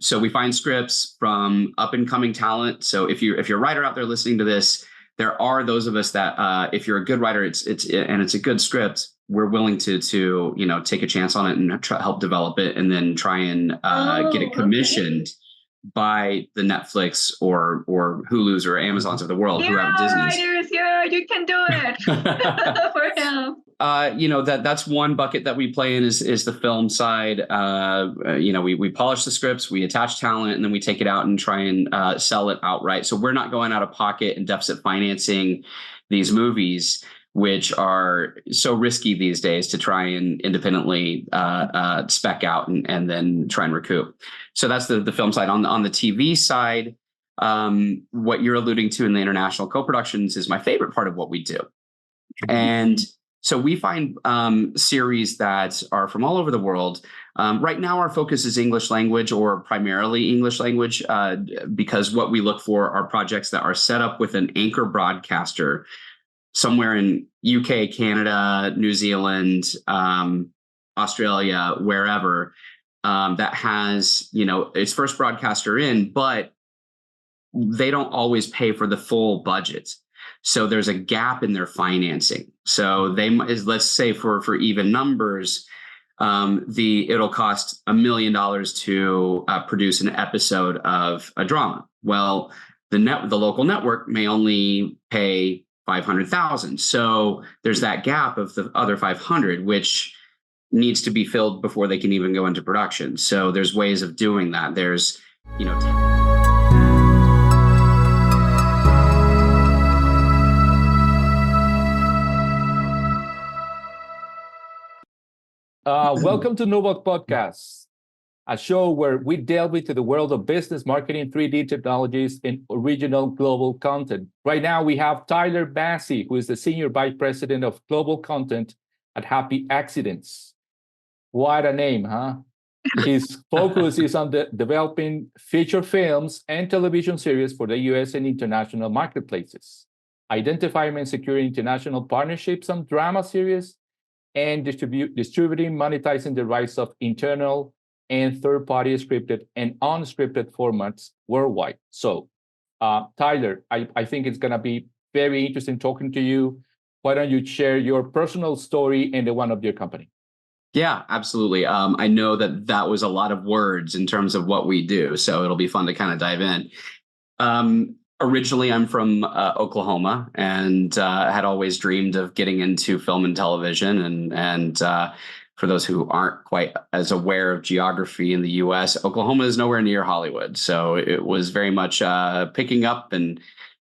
So we find scripts from up and coming talent. So if you're a writer out there listening to this, there are those of us that if you're a good writer, it's a good script, we're willing to take a chance on it and help develop it, and then try and get it commissioned by the Netflix or Hulu's or Amazons of the world who have Disney's. Writers, you can do it for him. That's one bucket that we play in is the film side. We polish the scripts, we attach talent, and then we take it out and try and sell it outright. So we're not going out of pocket and deficit financing these movies, which are so risky these days to try and independently spec out and then try and recoup. So that's the film side. On the TV side, what you're alluding to in the international co-productions is my favorite part of what we do. And so we find series that are from all over the world. Right now, our focus is English language, or primarily English language, because what we look for are projects that are set up with an anchor broadcaster somewhere in UK, Canada, New Zealand, Australia, wherever, that has, its first broadcaster in, but they don't always pay for the full budget. So there's a gap in their financing. So let's say for even numbers, it'll cost $1 million to produce an episode of a drama. Well, the local network may only pay $500,000. So there's that gap of the other 500, which needs to be filled before they can even go into production. So there's ways of doing that. There's, welcome to NOUVA Podcast, a show where we delve into the world of business, marketing, 3D technologies, and original global content. Right now, we have Tyler Massey, who is the Senior Vice President of Global Content at Happy Accidents. What a name, huh? His focus is on developing feature films and television series for the US and international marketplaces, identifying and securing international partnerships on drama series, and distributing, monetizing the rights of internal and third-party scripted and unscripted formats worldwide. So, Tyler, I think it's going to be very interesting talking to you. Why don't you share your personal story and the one of your company? Yeah, absolutely. I know that was a lot of words in terms of what we do, so it'll be fun to kind of dive in. Originally, I'm from Oklahoma, and had always dreamed of getting into film and television. And for those who aren't quite as aware of geography in the U.S., Oklahoma is nowhere near Hollywood. So it was very much picking up and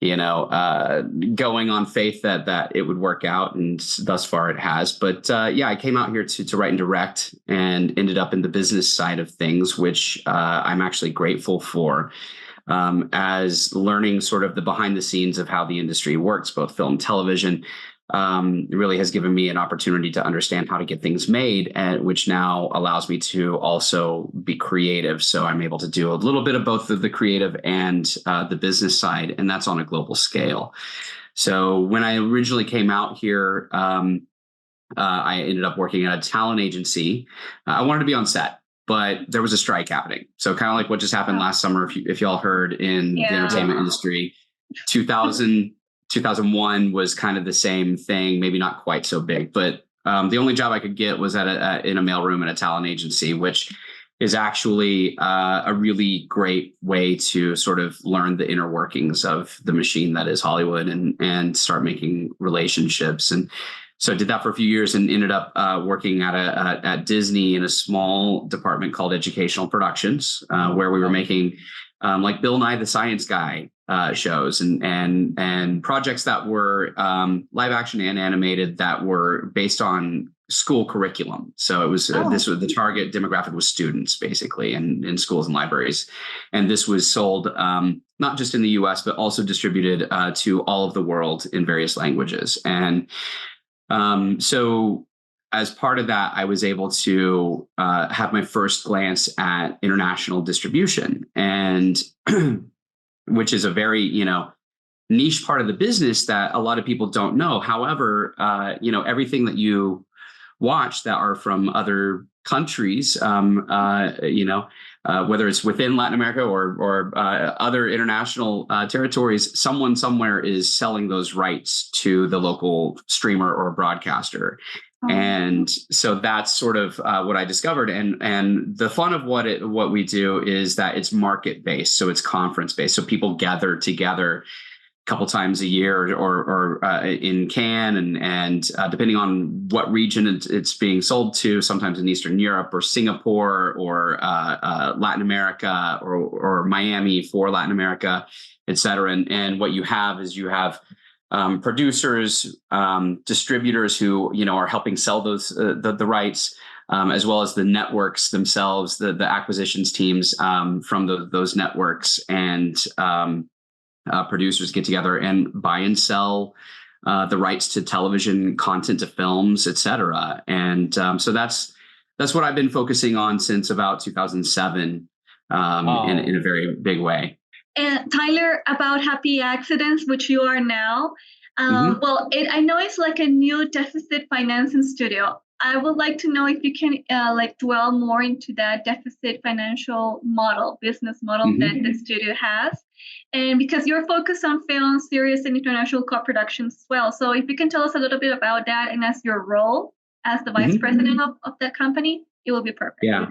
going on faith that it would work out, and thus far it has. But I came out here to write and direct, and ended up in the business side of things, which I'm actually grateful for. As learning sort of the behind the scenes of how the industry works, both film and television, really has given me an opportunity to understand how to get things made, and which now allows me to also be creative. So I'm able to do a little bit of both the creative and the business side, and that's on a global scale. So when I originally came out here, I ended up working at a talent agency. I wanted to be on set, but there was a strike happening. So kind of like what just happened last summer, if y'all heard in the entertainment industry, 2001 was kind of the same thing, maybe not quite so big, but the only job I could get was in a mailroom at a talent agency, which is actually a really great way to sort of learn the inner workings of the machine that is Hollywood, and start making relationships. And so I did that for a few years, and ended up working at Disney in a small department called Educational Productions, where we were making like Bill Nye the Science Guy shows and projects that were live action and animated, that were based on school curriculum. So it was the target demographic was students, basically, in schools and libraries. And this was sold not just in the US, but also distributed to all of the world in various languages. And so as part of that, I was able to have my first glance at international distribution, and which is a very, niche part of the business that a lot of people don't know. However, everything that you watch that are from other countries, whether it's within Latin America or other international territories, someone somewhere is selling those rights to the local streamer or broadcaster. And so that's sort of what I discovered. And the fun of what we do is that it's market based. So it's conference based. So people gather together a couple times a year or in Cannes and depending on what region it's being sold to, sometimes in Eastern Europe or Singapore or Latin America or Miami for Latin America, et cetera. And what you have is producers, distributors who are helping sell those the rights, as well as the networks themselves, the acquisitions teams from those networks, and producers get together and buy and sell the rights to television content, to films, et cetera. And so that's what I've been focusing on since about 2007 in a very big way. And Tyler, about Happy Accidents, which you are now, I know it's like a new deficit financing studio. I would like to know if you can dwell more into that deficit financial business model that the studio has. And because you're focused on film, series, and international co-productions as well. So if you can tell us a little bit about that and as your role as the vice president of that company, it will be perfect. Yeah,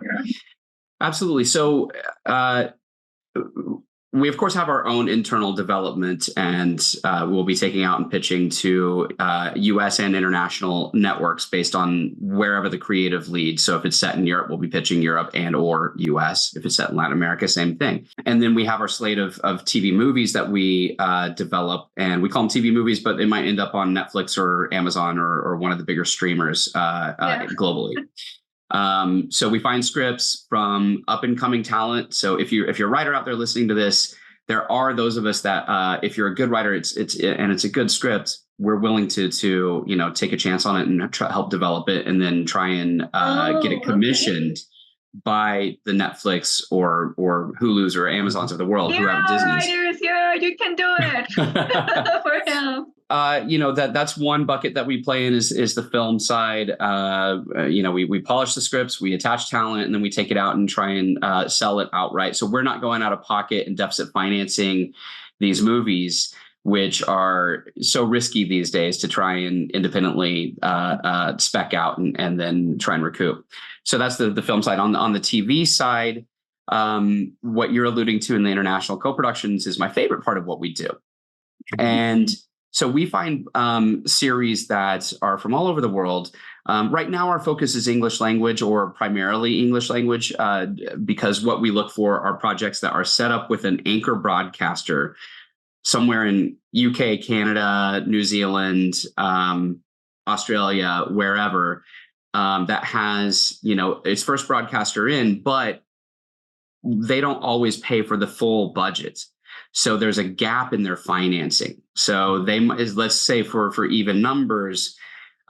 absolutely. So we, of course, have our own internal development, and we'll be taking out and pitching to U.S. and international networks based on wherever the creative leads. So if it's set in Europe, we'll be pitching Europe and or U.S. If it's set in Latin America, same thing. And then we have our slate of TV movies that we develop, and we call them TV movies, but they might end up on Netflix or Amazon or one of the bigger streamers globally. So we find scripts from up and coming talent. So if you're a writer out there listening to this, there are those of us that if you're a good writer, it's a good script, we're willing to take a chance on it and help develop it, and then try and get it commissioned by the Netflix or Hulu's or Amazons of the world who have Disney's. Writers, you can do it for him. That's one bucket that we play in is the film side. We polish the scripts, we attach talent, and then we take it out and try and sell it outright. So we're not going out of pocket and deficit financing these movies, which are so risky these days to try and independently spec out and then try and recoup. So that's the film side. On the TV side, what you're alluding to in the international co-productions is my favorite part of what we do. And so we find series that are from all over the world. Right now, our focus is English language, or primarily English language, because what we look for are projects that are set up with an anchor broadcaster somewhere in UK, Canada, New Zealand, Australia, wherever, that has its first broadcaster in, but they don't always pay for the full budget. So there's a gap in their financing. So let's say for even numbers,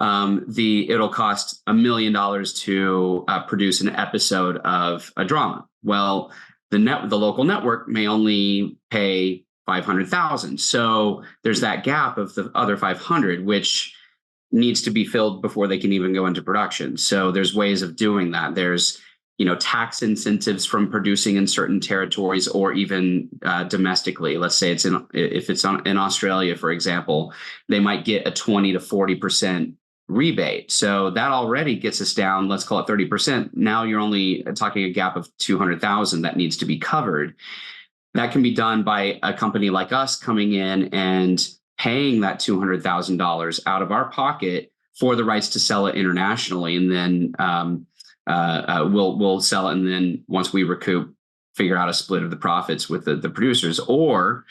it'll cost $1 million to produce an episode of a drama. Well, the local network may only pay $500,000. So there's that gap of the other 500, which needs to be filled before they can even go into production. So there's ways of doing that. There's tax incentives from producing in certain territories, or even domestically. Let's say if it's in Australia, for example, they might get a 20 to 40% rebate. So that already gets us down, let's call it 30%. Now you're only talking a gap of 200,000 that needs to be covered. That can be done by a company like us coming in and paying that $200,000 out of our pocket for the rights to sell it internationally, and then we'll sell it, and then once we recoup, figure out a split of the profits with the producers, or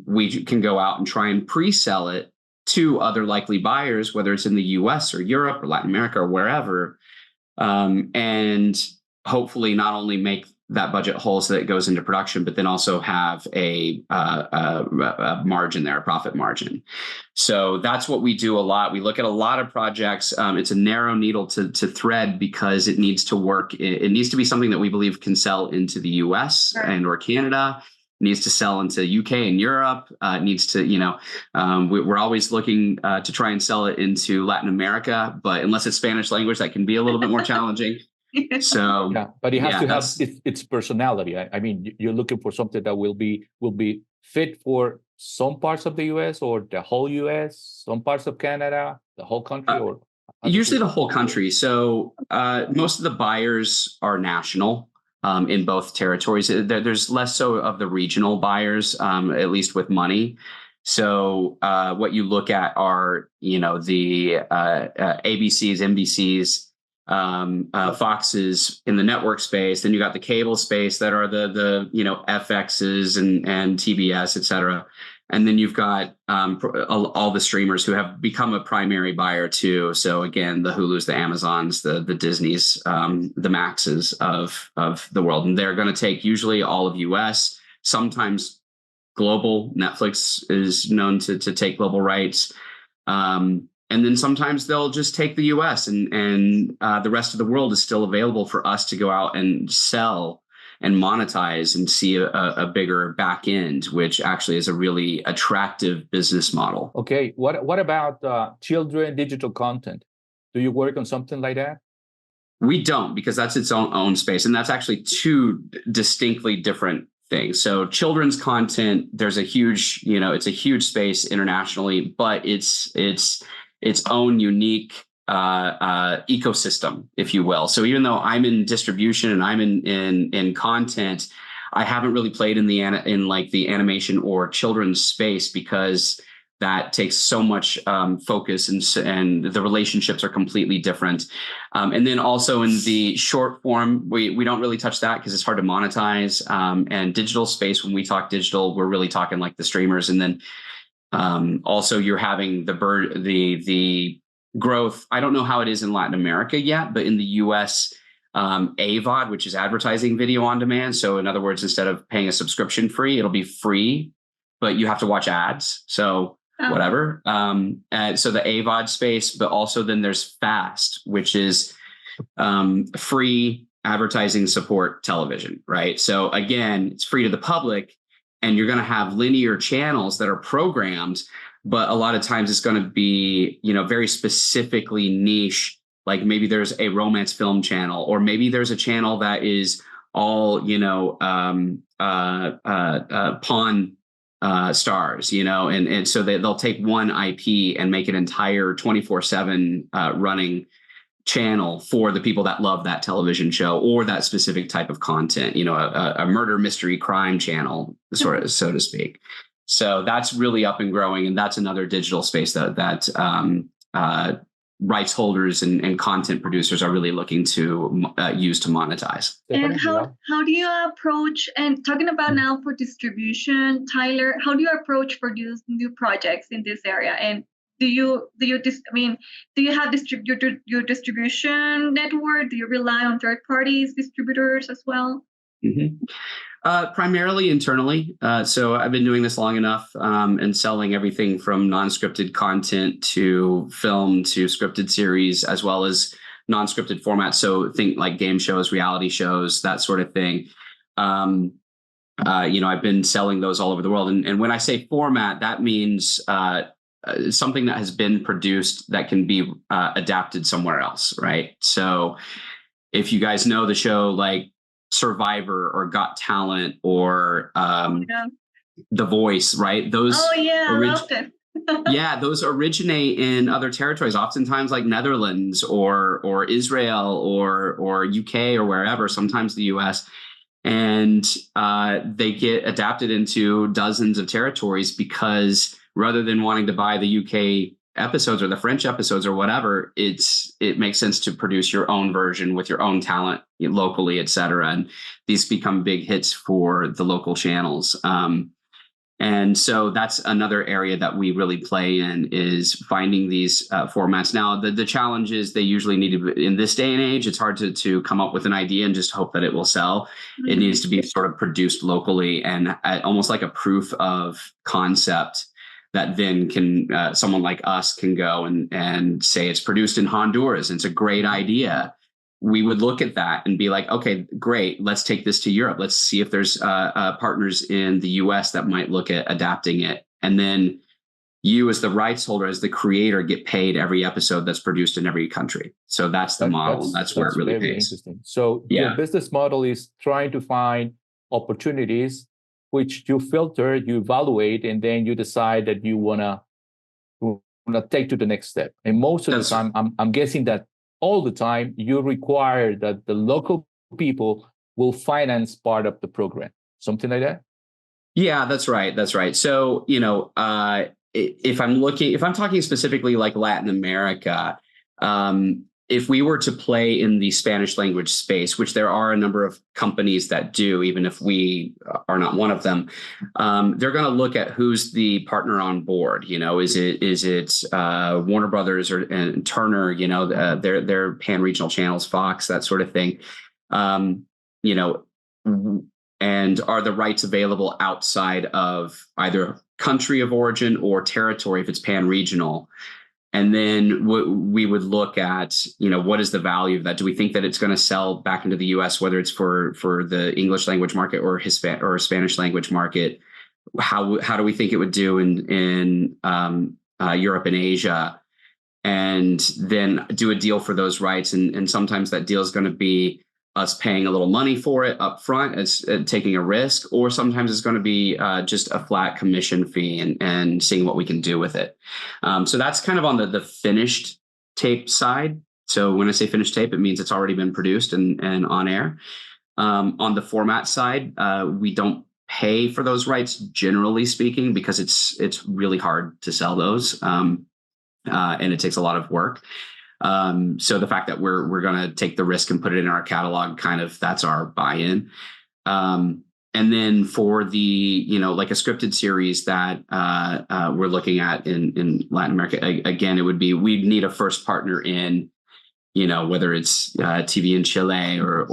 we can go out and try and pre-sell it to other likely buyers, whether it's in the US or Europe or Latin America or wherever, and hopefully not only make that budget whole so that it goes into production, but then also have a margin there, a profit margin. So that's what we do a lot. We look at a lot of projects. It's a narrow needle to thread, because it needs to work. It needs to be something that we believe can sell into the US and or Canada, needs to sell into UK and Europe, needs to, we're always looking to try and sell it into Latin America, but unless it's Spanish language, that can be a little bit more challenging. So yeah, but it has to have its personality. I mean, you're looking for something that will be fit for some parts of the US or the whole US, some parts of Canada, the whole country, or usually the whole country. So most of the buyers are national in both territories. There's less so of the regional buyers, at least with money. So what you look at are, the ABCs, NBCs, Foxes in the network space. Then you got the cable space that are the FXs and TBS, et cetera. And then you've got all the streamers who have become a primary buyer too. So again, the Hulus, the Amazons, the Disneys, the Maxes of the world, and they're going to take usually all of US, sometimes global. Netflix is known to take global rights. And then sometimes they'll just take the US and the rest of the world is still available for us to go out and sell and monetize and see a bigger back end, which actually is a really attractive business model. Okay. What about children digital content? Do you work on something like that? We don't, because that's its own space. And that's actually two distinctly different things. So children's content, there's a huge, it's a huge space internationally, but it's its own unique ecosystem, if you will. So even though I'm in distribution and I'm in content, I haven't really played in the animation or children's space, because that takes so much focus and the relationships are completely different. And then also in the short form, we don't really touch that because it's hard to monetize. And digital space, when we talk digital, we're really talking like the streamers. And then also you're having the growth. I don't know how it is in Latin America yet, but in the US, AVOD, which is advertising video on demand. So in other words, instead of paying a subscription fee, it'll be free, but you have to watch ads. So whatever. So the AVOD space, but also then there's FAST, which is free advertising support television, right? So again, it's free to the public, and you're going to have linear channels that are programmed, but a lot of times it's going to be, very specifically niche. Like maybe there's a romance film channel, or maybe there's a channel that is all, pawn stars, and so they'll take one IP and make an entire 24/7 running channel for the people that love that television show or that specific type of content, a murder mystery crime channel, sort of, so to speak. So that's really up and growing, and that's another digital space that rights holders and content producers are really looking to use to monetize. And how do you approach, and talking about now for distribution, Tyler, how do you approach for these new projects in this area? And do you have your distribution network? Do you rely on third parties, distributors as well? Mm-hmm. Primarily internally. So I've been doing this long enough and selling everything from non-scripted content to film to scripted series, as well as non-scripted formats. So think like game shows, reality shows, that sort of thing. I've been selling those all over the world. And when I say format, that means something that has been produced that can be adapted somewhere else, right? So if you guys know the show like Survivor or Got Talent or The Voice, right? Those those originate in other territories, oftentimes like Netherlands or Israel or UK or wherever, sometimes the US. And they get adapted into dozens of territories because rather than wanting to buy the UK episodes or the French episodes or whatever, it makes sense to produce your own version with your own talent locally, et cetera. And these become big hits for the local channels. And so that's another area that we really play in, is finding these formats. Now, the challenge is they usually need to, in this day and age, it's hard to come up with an idea and just hope that it will sell. Mm-hmm. It needs to be sort of produced locally and almost like a proof of concept that then can someone like us can go and say it's produced in Honduras. And it's a great idea. we would look at that and be like, okay, great, let's take this to Europe. Let's see if there's partners in the US that might look at adapting it. And then you as the rights holder, as the creator, get paid every episode that's produced in every country. So that's the model. That's where it really very pays. Interesting. So your business model is trying to find opportunities which you filter, you evaluate, and then you decide that you wanna take to the next step. And most of the time, I'm guessing that all the time you require that the local people will finance part of the program, something like that. Yeah, that's right. That's right. So, if I'm talking specifically like Latin America, if we were to play in the Spanish language space, which there are a number of companies that do, even if we are not one of them, they're going to look at who's the partner on board. Is it Warner Brothers and Turner? Their pan-regional channels, Fox, that sort of thing. And are the rights available outside of either country of origin or territory if it's pan-regional? And then we would look at, what is the value of that? Do we think that it's going to sell back into the U.S., whether it's for the English language market or Spanish language market? How do we think it would do in Europe and Asia? And then do a deal for those rights. And sometimes that deal is going to be us paying a little money for it up front as taking a risk, or sometimes it's going to be just a flat commission fee and seeing what we can do with it. So that's kind of on the finished tape side. So when I say finished tape, it means it's already been produced and on air. On the format side, we don't pay for those rights, generally speaking, because it's really hard to sell those, and it takes a lot of work. So the fact that we're going to take the risk and put it in our catalog, that's our buy-in. And then for the, like a scripted series that we're looking at in Latin America, again, it would be, we'd need a first partner in, whether it's TV in Chile or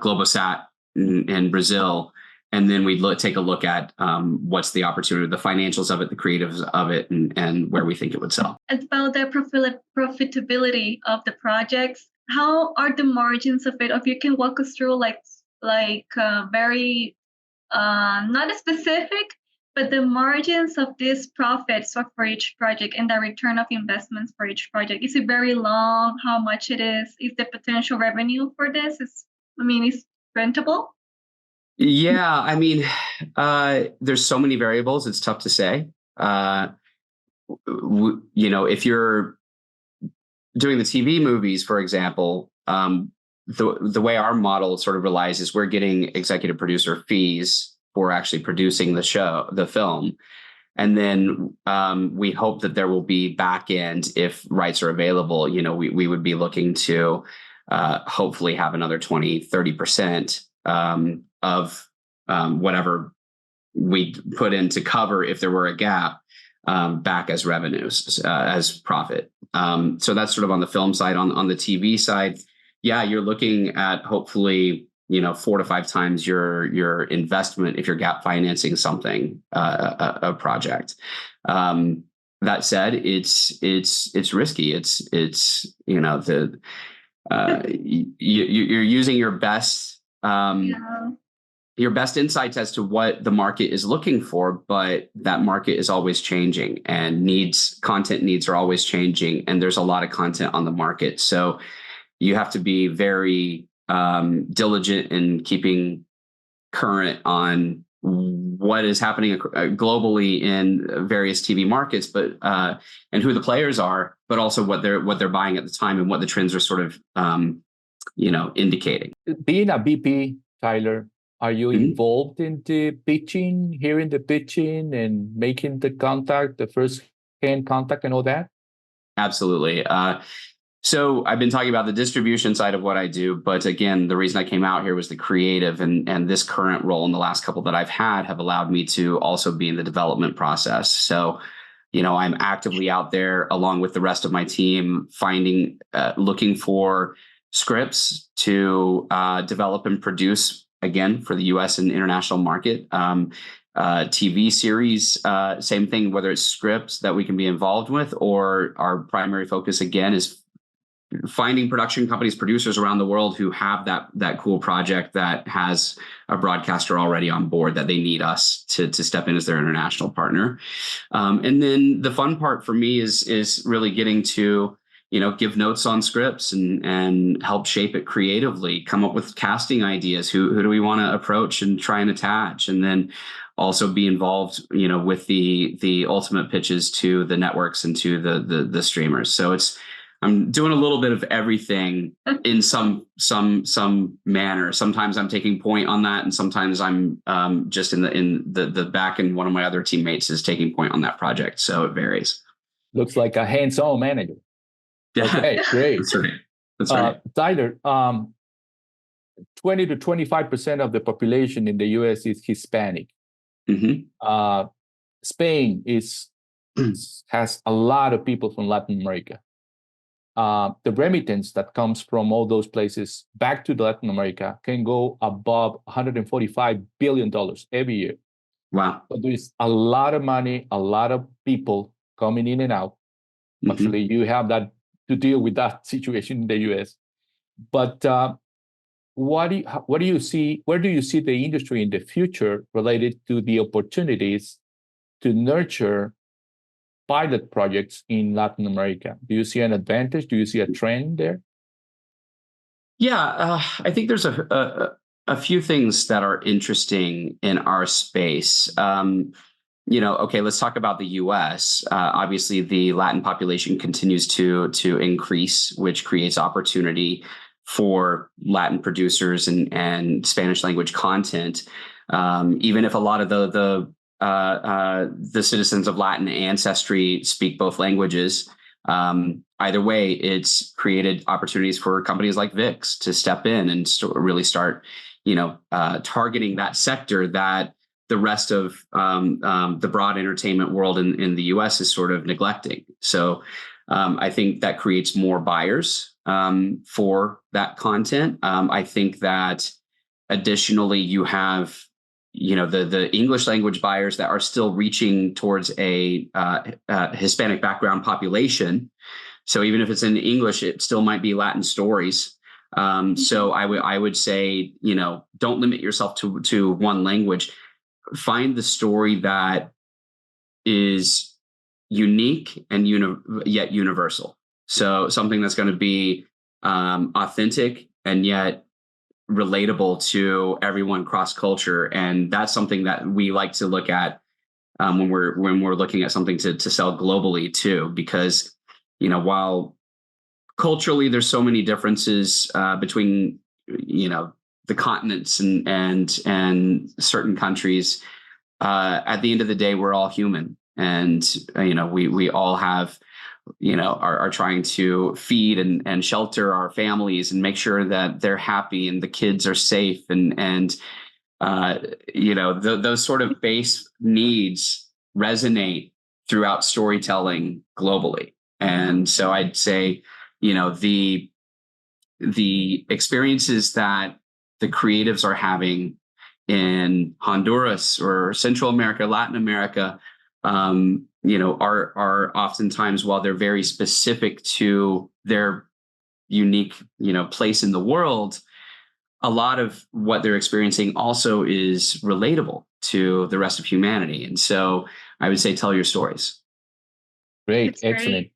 Globosat in Brazil. And then we'd take a look at what's the opportunity, the financials of it, the creatives of it, and where we think it would sell. It's about the profitability of the projects. How are the margins of it? If you can walk us through very not specific, but the margins of these profits for each project and the return of investments for each project. Is it very long? How much it is? Is the potential revenue for this? Is rentable? Yeah, there's so many variables. It's tough to say. If you're doing the TV movies, for example, the way our model sort of relies is we're getting executive producer fees for actually producing the film. And then we hope that there will be back end if rights are available. We would be looking to hopefully have another 20-30% of whatever we put in to cover if there were a gap back as revenues, as profit. So that's sort of on the film side. On the TV side, yeah, you're looking at hopefully 4 to 5 times your investment if you're gap financing something, a project. That said, it's risky. You're using your best. Your best insights as to what the market is looking for, but that market is always changing, and content needs are always changing, and there's a lot of content on the market. So you have to be very diligent in keeping current on what is happening globally in various TV markets, but and who the players are, but also what they're buying at the time and what the trends are sort of indicating. Being a VP, Tyler, are you involved in the pitching, hearing the pitching and making the contact, the first-hand contact and all that? Absolutely. So I've been talking about the distribution side of what I do, but again, the reason I came out here was the creative, and this current role in the last couple that I've had have allowed me to also be in the development process. So, I'm actively out there along with the rest of my team, looking for scripts to develop and produce, again, for the US and international market. TV series, same thing, whether it's scripts that we can be involved with, or our primary focus, again, is finding production companies, producers around the world who have that cool project that has a broadcaster already on board that they need us to step in as their international partner. And then the fun part for me is really getting to, give notes on scripts and help shape it creatively, come up with casting ideas. Who do we want to approach and try and attach? And then also be involved, with the ultimate pitches to the networks and to the streamers. So I'm doing a little bit of everything in some manner. Sometimes I'm taking point on that, and sometimes I'm just in the back, and one of my other teammates is taking point on that project. So it varies. Looks like a hands-on manager. Yeah. Okay, great. That's right. Tyler, 20 to 25% of the population in the U.S. is Hispanic. Mm-hmm. Spain has a lot of people from Latin America. The remittance that comes from all those places back to Latin America can go above $145 billion every year. Wow. But there's a lot of money, a lot of people coming in and out. Mm-hmm. Actually, you have that to deal with that situation in the US. But what do you see? Where do you see the industry in the future related to the opportunities to nurture pilot projects in Latin America? Do you see an advantage? Do you see a trend there? Yeah, I think there's a few things that are interesting in our space. Okay, let's talk about the U.S. Obviously, the Latin population continues to increase, which creates opportunity for Latin producers and Spanish language content. Even if a lot of the citizens of Latin ancestry speak both languages, either way, it's created opportunities for companies like VIX to step in and really start, targeting that sector that the rest of the broad entertainment world in the U.S. is sort of neglecting. So I think that creates more buyers for that content. I think that additionally, you have the English language buyers that are still reaching towards a Hispanic background population. So even if it's in English, it still might be Latin stories. So I would say, don't limit yourself to one language. Find the story that is unique and yet universal. So something that's going to be authentic and yet relatable to everyone cross culture. And that's something that we like to look at when we're looking at something to sell globally too, because, while culturally there's so many differences between, the continents and certain countries, at the end of the day, we're all human. And, we all have, are trying to feed and shelter our families and make sure that they're happy and the kids are safe. And those sort of base needs resonate throughout storytelling globally. And so I'd say, the experiences that the creatives are having in Honduras or Central America, Latin America, are oftentimes, while they're very specific to their unique, place in the world, a lot of what they're experiencing also is relatable to the rest of humanity. And so I would say, tell your stories. Great. Excellent.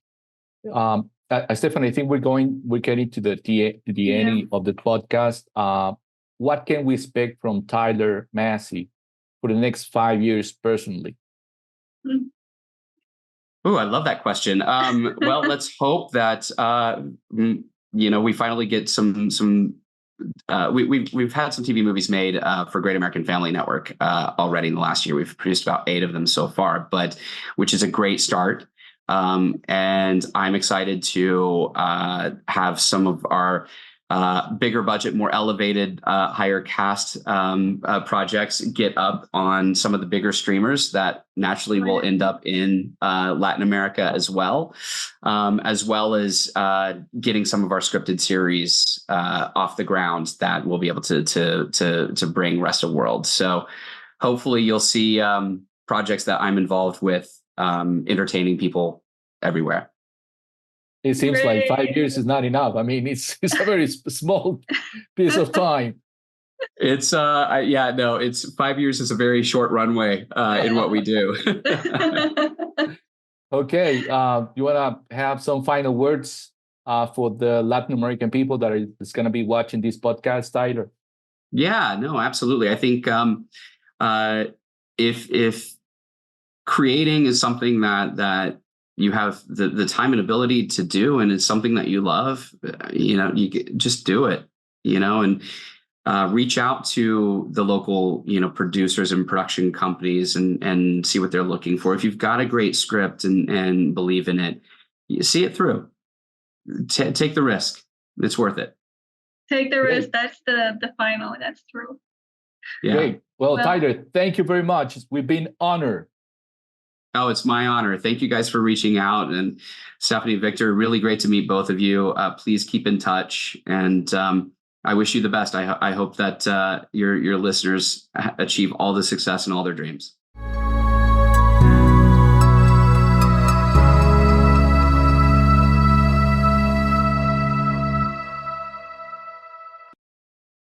Stefan, I think we're getting to the end of the podcast. What can we expect from Tyler Massey for the next 5 years personally? Oh, I love that question. Well, let's hope that we finally get some. We've had some TV movies made for Great American Family Network already in the last year. We've produced about 8 of them so far, which is a great start. And I'm excited to have some of our bigger budget, more elevated, higher cast projects get up on some of the bigger streamers that naturally will end up in Latin America as well as getting some of our scripted series off the ground that we'll be able to bring rest of world. So hopefully you'll see projects that I'm involved with entertaining people everywhere. It seems like 5 Great. years is not enough. I mean, it's a very small piece of time. It's it's 5 years is a very short runway in what we do. Okay, you want to have some final words for the Latin American people that is going to be watching this podcast, Tyler? Yeah, no, absolutely. I think if creating is something that you have the time and ability to do, and it's something that you love, just do it, and reach out to the local, producers and production companies and see what they're looking for. If you've got a great script and believe in it, you see it through. Take the risk. It's worth it. Take the risk. That's the final. That's true. Yeah. Great. Well, Tyler, thank you very much. We've been honored. Oh, it's my honor. Thank you guys for reaching out. And Stephanie, Victor, really great to meet both of you. Please keep in touch. And I wish you the best. I hope that your listeners achieve all the success and all their dreams.